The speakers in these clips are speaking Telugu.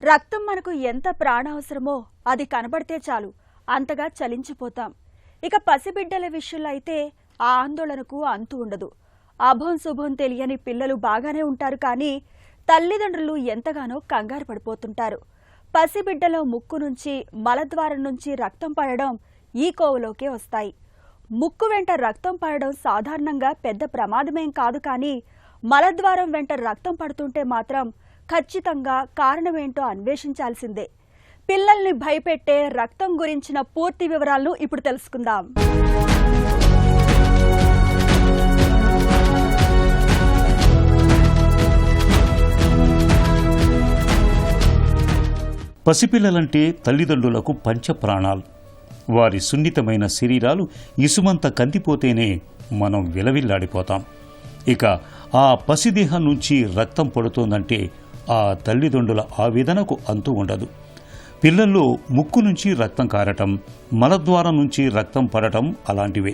రక్తం మనకు ఎంత ప్రాణావసరమో అది కనబడితే చాలు అంతగా చలించిపోతాం. ఇక పసిబిడ్డల విషయంలో అయితే ఆ ఆందోళనకు అంతు ఉండదు. అభం శుభం తెలియని పిల్లలు బాగానే ఉంటారు, కానీ తల్లిదండ్రులు ఎంతగానో కంగారు పడిపోతుంటారు. పసిబిడ్డలో ముక్కు నుంచి మలద్వారం నుంచి రక్తం పడడం ఈ కోవలోకే వస్తాయి. ముక్కు వెంట రక్తం పడడం సాధారణంగా పెద్ద ప్రమాదమేం కాదు, కానీ మలద్వారం వెంట రక్తం పడుతుంటే మాత్రం ఖచ్చితంగా కారణమేంటో అన్వేషించాల్సిందే. పిల్లల్ని భయపెట్టే రక్తం గురించిన పూర్తి వివరాలను ఇప్పుడు తెలుసుకుందాం. పసిపిల్లలంటే తల్లిదండ్రులకు పంచప్రాణాలు. వారి సున్నితమైన శరీరాలు ఇసుమంత కందిపోతేనే మనం విలవిల్లాడిపోతాం. ఇక ఆ పసిదేహం నుంచి రక్తం పడుతోందంటే ఆ తల్లిదండ్రుల ఆవేదనకు అంతు ఉండదు. పిల్లల్లో ముక్కు నుంచి రక్తం కారటం, మలద్వారం నుంచి రక్తం పడటం అలాంటివే.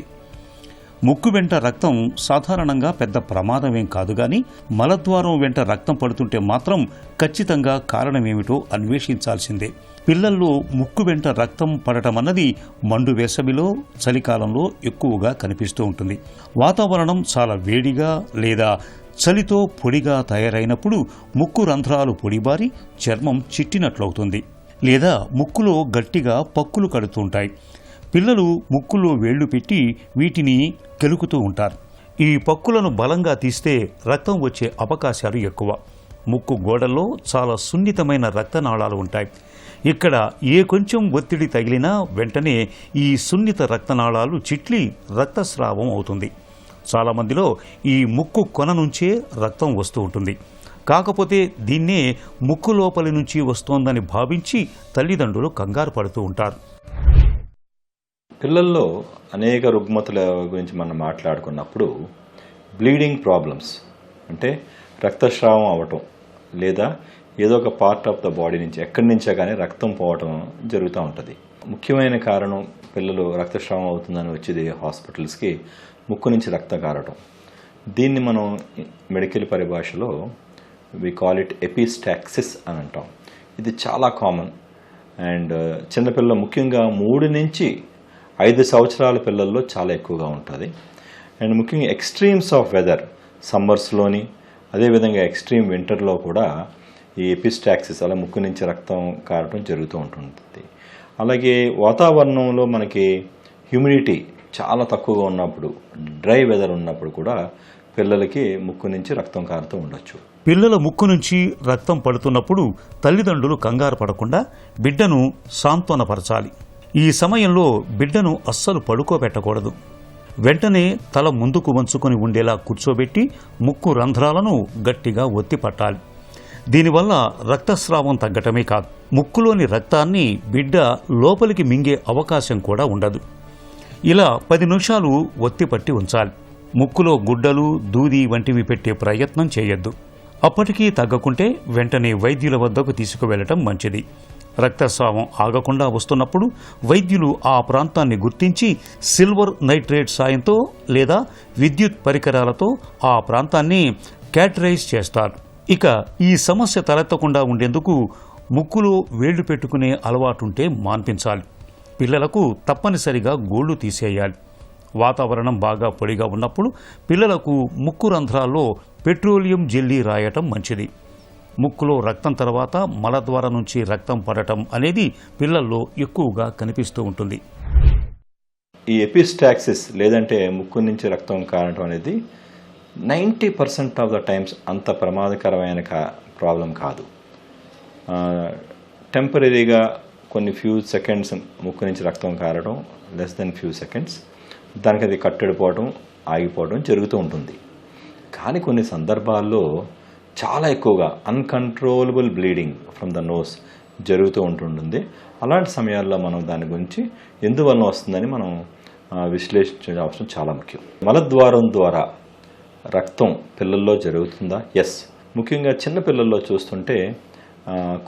ముక్కు వెంట రక్తం సాధారణంగా పెద్ద ప్రమాదమేం కాదు, కానీ మలద్వారం వెంట రక్తం పడుతుంటే మాత్రం ఖచ్చితంగా కారణమేమిటో అన్వేషించాల్సిందే. పిల్లల్లో ముక్కు వెంట రక్తం పడటం అన్నది మండు వేసవిలో, చలికాలంలో ఎక్కువగా కనిపిస్తూ ఉంటుంది. వాతావరణం చాలా వేడిగా లేదా చలితో పొడిగా తయారైనప్పుడు ముక్కు రంధ్రాలు పొడిబారి చర్మం చిట్టినట్లవుతుంది, లేదా ముక్కులో గట్టిగా పక్కులు కడుతుంటాయి. పిల్లలు ముక్కులో వేళ్లు పెట్టి వీటిని కెలుకుతూ ఉంటారు. ఈ పక్కులను బలంగా తీస్తే రక్తం వచ్చే అవకాశాలు ఎక్కువ. ముక్కు గోడల్లో చాలా సున్నితమైన రక్తనాళాలు ఉంటాయి. ఇక్కడ ఏ కొంచెం ఒత్తిడి తగిలినా వెంటనే ఈ సున్నిత రక్తనాళాలు చిట్లి రక్తస్రావం అవుతుంది. చాలామందిలో ఈ ముక్కు కొన నుంచే రక్తం వస్తూ ఉంటుంది. కాకపోతే దీన్నే ముక్కు లోపలి నుంచి వస్తోందని భావించి తల్లిదండ్రులు కంగారు పడుతూ ఉంటారు. పిల్లల్లో అనేక రుగ్మతల గురించి మనం మాట్లాడుకున్నప్పుడు బ్లీడింగ్ ప్రాబ్లమ్స్ అంటే రక్తస్రావం అవటం, లేదా ఏదో ఒక పార్ట్ ఆఫ్ ద బాడీ నుంచి ఎక్కడి నుంచే కానీ రక్తం పోవటం జరుగుతూ ఉంటుంది. ముఖ్యమైన కారణం పిల్లలు రక్తస్రావం అవుతుందని వచ్చేది హాస్పిటల్స్కి ముక్కు నుంచి రక్తం కారటం. దీన్ని మనం మెడికల్ పరిభాషలో వి కాల్ ఇట్ ఎపిస్టాక్సిస్ అని అంటాం. ఇది చాలా కామన్. అండ్ చిన్నపిల్లలు ముఖ్యంగా 3 నుంచి 5 సంవత్సరాల పిల్లల్లో చాలా ఎక్కువగా ఉంటుంది. అండ్ ముఖ్యంగా ఎక్స్ట్రీమ్స్ ఆఫ్ వెదర్, సమ్మర్స్లోని అదేవిధంగా ఎక్స్ట్రీమ్ వింటర్లో కూడా ఈ ఎపిస్టాక్సిస్ అలా ముక్కు నుంచి రక్తం కారటం జరుగుతూ ఉంటుంది. అలాగే వాతావరణంలో మనకి హ్యూమిడిటీ చాలా తక్కువగా ఉన్నప్పుడు, డ్రై వెదర్ ఉన్నప్పుడు కూడా పిల్లలకి ముక్కు నుంచి రక్తం కారుతూ ఉండొచ్చు. పిల్లల ముక్కు నుంచి రక్తం పడుతున్నప్పుడు తల్లిదండ్రులు కంగారు పడకుండా బిడ్డను సాంత్వనపరచాలి. ఈ సమయంలో బిడ్డను అస్సలు పడుకోబెట్టకూడదు. వెంటనే తల ముందుకు వంచుకొని ఉండేలా కూర్చోబెట్టి ముక్కు రంధ్రాలను గట్టిగా ఒత్తి పట్టాలి. దీనివల్ల రక్తస్రావం తగ్గటమే కాదు, ముక్కులోని రక్తాన్ని బిడ్డ లోపలికి మింగే అవకాశం కూడా ఉండదు. ఇలా 10 నిమిషాలు ఒత్తి పట్టి ఉంచాలి. ముక్కులో గుడ్డలు, దూది వంటివి పెట్టే ప్రయత్నం చేయొద్దు. అప్పటికీ తగ్గకుంటే వెంటనే వైద్యుల వద్దకు తీసుకువెళ్లటం మంచిది. రక్తస్రావం ఆగకుండా వస్తున్నప్పుడు వైద్యులు ఆ ప్రాంతాన్ని గుర్తించి సిల్వర్ నైట్రేట్ సాయంతో లేదా విద్యుత్ పరికరాలతో ఆ ప్రాంతాన్ని క్యాటరైజ్ చేస్తారు. ఇక ఈ సమస్య తలెత్తకుండా ఉండేందుకు ముక్కులో వేళ్లు పెట్టుకునే అలవాటుంటే మాన్పించాలి. పిల్లలకు తప్పనిసరిగా గోళ్లు తీసేయాలి. వాతావరణం బాగా పొడిగా ఉన్నప్పుడు పిల్లలకు ముక్కు రంధ్రాల్లో పెట్రోలియం జెల్లీ రాయటం మంచిది. ముక్కులో రక్తం తర్వాత మలద్వారం నుంచి రక్తం పడటం అనేది పిల్లల్లో ఎక్కువగా కనిపిస్తూ ఉంటుంది. ఈ ఎపిస్టాక్సిస్ లేదంటే ముక్కు నుంచి రక్తం కారటం అనేది 90% ఆఫ్ ద టైమ్స్ అంత ప్రమాదకరమైన ప్రాబ్లం కాదు. టెంపరీగా కొన్ని ఫ్యూ సెకండ్స్ ముక్కు నుంచి రక్తం కారడం, లెస్ దెన్ ఫ్యూ సెకండ్స్, దానికి అది కట్టడిపోవడం, ఆగిపోవడం జరుగుతూ ఉంటుంది. కానీ కొన్ని సందర్భాల్లో చాలా ఎక్కువగా uncontrollable bleeding from the nose జరుగుతూ ఉంటుంటుంది. అలాంటి సమయాల్లో మనం దాని గురించి ఎందువలన వస్తుందని మనం విశ్లేషించే అవసరం చాలా ముఖ్యం. మలద్వారం ద్వారా రక్తం పిల్లల్లో జరుగుతుందా? ఎస్. ముఖ్యంగా చిన్న పిల్లల్లో చూస్తుంటే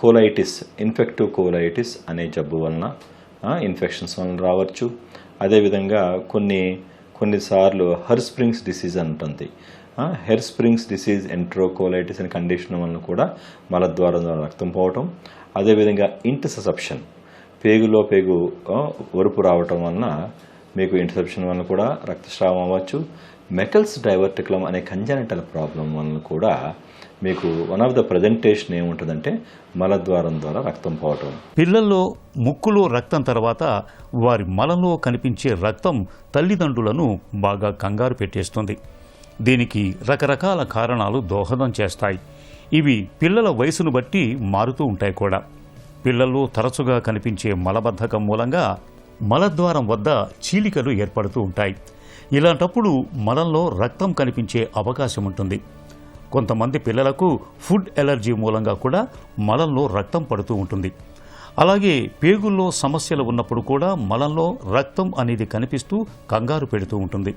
కోలైటిస్, ఇన్ఫెక్టివ్ కోలైటిస్ అనే జబ్బు వలన, ఇన్ఫెక్షన్స్ వలన రావచ్చు. అదేవిధంగా కొన్నిసార్లు హెర్స్ప్రింగ్స్ డిసీజ్ అంటుంది. హెర్స్ప్రింగ్స్ డిసీజ్, ఎంట్రోకోలైటిస్ అనే కండిషన్ వలన కూడా మలద్వారం ద్వారా రక్తం పోవటం. అదేవిధంగా ఇంటర్సెప్షన్, పేగులో పేగు ఒరుపు రావటం వలన మీకు ఇంటర్సెప్షన్ వలన కూడా రక్తస్రావం అవ్వచ్చు. మెకల్స్ డైవర్టికులం అనే కంజనిటల్ ప్రాబ్లం వలన కూడా మీకు వన్ ఆఫ్ ద ప్రజెంటేషన్ ఏముంటుందంటే మలద్వారం ద్వారా రక్తం పోవటం. పిల్లల్లో ముక్కులో రక్తం తర్వాత వారి మలంలో కనిపించే రక్తం తల్లిదండ్రులను బాగా కంగారు పెట్టేస్తుంది. దీనికి రకరకాల కారణాలు దోహదం చేస్తాయి. ఇవి పిల్లల వయసును బట్టి మారుతూ ఉంటాయి కూడా. పిల్లల్లో తరచుగా కనిపించే మలబద్ధకం మూలంగా మలద్వారం వద్ద చీలికలు ఏర్పడుతూ ఉంటాయి. ఇలాంటప్పుడు మలంలో రక్తం కనిపించే అవకాశం ఉంటుంది. కొంతమంది పిల్లలకు ఫుడ్ ఎలర్జీ మూలంగా కూడా మలంలో రక్తం పడుతూ ఉంటుంది. అలాగే పేగుల్లో సమస్యలు ఉన్నప్పుడు కూడా మలంలో రక్తం అనేది కనిపిస్తూ కంగారు పెడుతూ ఉంటుంది.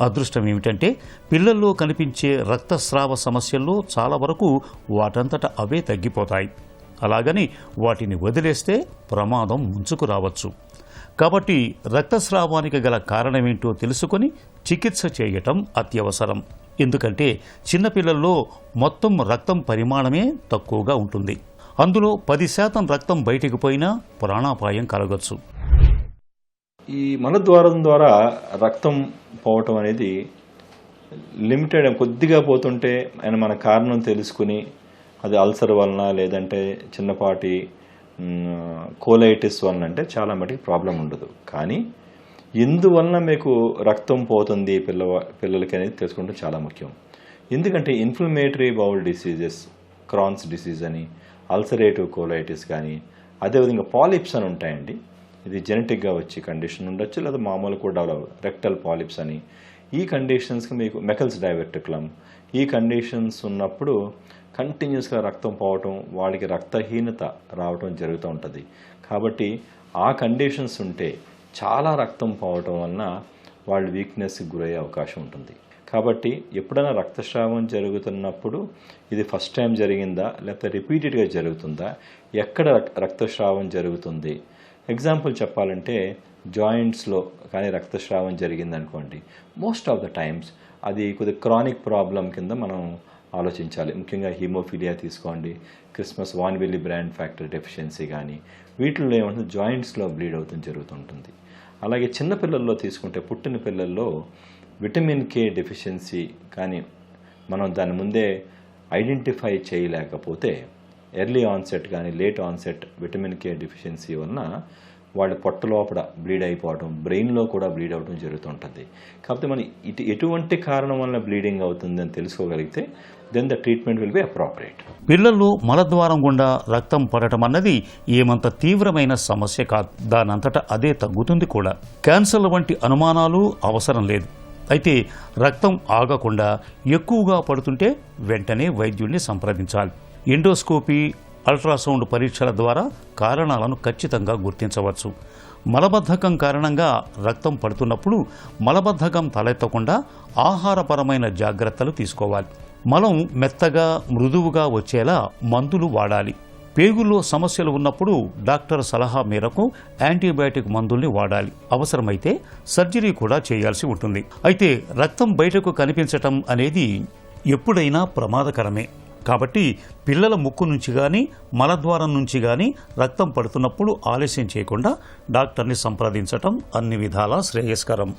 అదృష్టం ఏమిటంటే పిల్లల్లో కనిపించే రక్తస్రావ సమస్యల్లో చాలా వరకు వాటంతట అవే తగ్గిపోతాయి. అలాగని వాటిని వదిలేస్తే ప్రమాదం ముంచుకు రావచ్చు. కాబట్టి రక్తస్రావానికి గల కారణమేంటో తెలుసుకొని చికిత్స చేయటం అత్యవసరం. ఎందుకంటే చిన్నపిల్లల్లో మొత్తం రక్తం పరిమాణమే తక్కువగా ఉంటుంది. అందులో 10% రక్తం బయటికి పోయినా ప్రాణాపాయం కలగొచ్చు. ఈ మలద్వారం ద్వారా రక్తం పోవటం అనేది లిమిటెడ్, కొద్దిగా పోతుంటే ఆయన మన కారణం తెలుసుకుని అది అల్సర్ వలన లేదంటే చిన్నపాటి కోలైటిస్ వలన అంటే చాలా మటుకు ప్రాబ్లం ఉండదు. కానీ ఎందువలన మీకు రక్తం పోతుంది పిల్లలకి అనేది తెలుసుకుంటే చాలా ముఖ్యం. ఎందుకంటే inflammatory bowel diseases, Crohn's disease అని, అల్సరేటివ్ కోలైటిస్ కానీ, అదేవిధంగా పాలిప్స్ అని ఉంటాయండి. ఇది జెనెటిక్గా వచ్చి కండిషన్ ఉండొచ్చు, లేదా మామూలు కూడా రెక్టల్ పాలిప్స్ అని. ఈ కండిషన్స్కి మీకు మెకల్స్ డైవర్టికులం, ఈ కండిషన్స్ ఉన్నప్పుడు కంటిన్యూస్గా రక్తం పోవటం, వాళ్ళకి రక్తహీనత రావటం జరుగుతూ ఉంటుంది. కాబట్టి ఆ కండిషన్స్ ఉంటే చాలా రక్తం పోవటం వలన వాళ్ళు వీక్నెస్కి గురయ్యే అవకాశం ఉంటుంది. కాబట్టి ఎప్పుడైనా రక్తస్రావం జరుగుతున్నప్పుడు ఇది ఫస్ట్ టైం జరిగిందా లేకపోతే రిపీటెడ్గా జరుగుతుందా, ఎక్కడ రక్తస్రావం జరుగుతుంది. ఎగ్జాంపుల్ చెప్పాలంటే జాయింట్స్లో కానీ రక్తస్రావం జరిగిందనుకోండి, మోస్ట్ ఆఫ్ ద టైమ్స్ అది కొద్దిగా క్రానిక్ ప్రాబ్లం కింద మనం ఆలోచించాలి. ముఖ్యంగా హీమోఫీలియా తీసుకోండి, Christmas von Willebrand factor deficiency కానీ, వీటిల్లో ఏమంటే జాయింట్స్లో బ్లీడ్ అవుతుంది జరుగుతుంటుంది. అలాగే చిన్నపిల్లల్లో తీసుకుంటే పుట్టిన పిల్లల్లో విటమిన్ కే డెఫిషియన్సీ కానీ మనం దాని ముందే ఐడెంటిఫై చేయలేకపోతే ఎర్లీ ఆన్సెట్ కానీ late onset vitamin K deficiency వలన వాళ్ళ పొట్ట లోపల బ్లీడ్ అయిపోవడం, బ్రెయిన్లో కూడా బ్లీడ్ అవడం జరుగుతుంటుంది. కాకపోతే మనం ఎటువంటి కారణం వల్ల బ్లీడింగ్ అవుతుందని తెలుసుకోగలిగితే then the treatment will be appropriate. పిల్లల్లో మలద్వారం గుండా రక్తం పడటం అన్నది ఏమంత తీవ్రమైన సమస్య కాదు. దానంతటా అదే తగ్గుతుంది కూడా. క్యాన్సర్ల వంటి అనుమానాలు అవసరం లేదు. అయితే రక్తం ఆగకుండా ఎక్కువగా పడుతుంటే వెంటనే వైద్యుడిని సంప్రదించాలి. ఎండోస్కోపీ, అల్ట్రాసౌండ్ పరీక్షల ద్వారా కారణాలను ఖచ్చితంగా గుర్తించవచ్చు. మలబద్ధకం కారణంగా రక్తం పడుతున్నప్పుడు మలబద్ధకం తలెత్తకుండా ఆహారపరమైన జాగ్రత్తలు తీసుకోవాలి. మలం మెత్తగా మృదువుగా వచ్చేలా మందులు వాడాలి. పేగుల్లో సమస్యలు ఉన్నప్పుడు డాక్టర్ సలహా మేరకు యాంటీబయాటిక్ మందుల్ని వాడాలి. అవసరమైతే సర్జరీ కూడా చేయాల్సి ఉంటుంది. అయితే రక్తం బయటకు కనిపించటం అనేది ఎప్పుడైనా ప్రమాదకరమే. కాబట్టి పిల్లల ముక్కు నుంచి కానీ మలద్వారం నుంచి కానీ రక్తం పడుతున్నప్పుడు ఆలస్యం చేయకుండా డాక్టర్ని సంప్రదించటం అన్ని విధాలా శ్రేయస్కరం.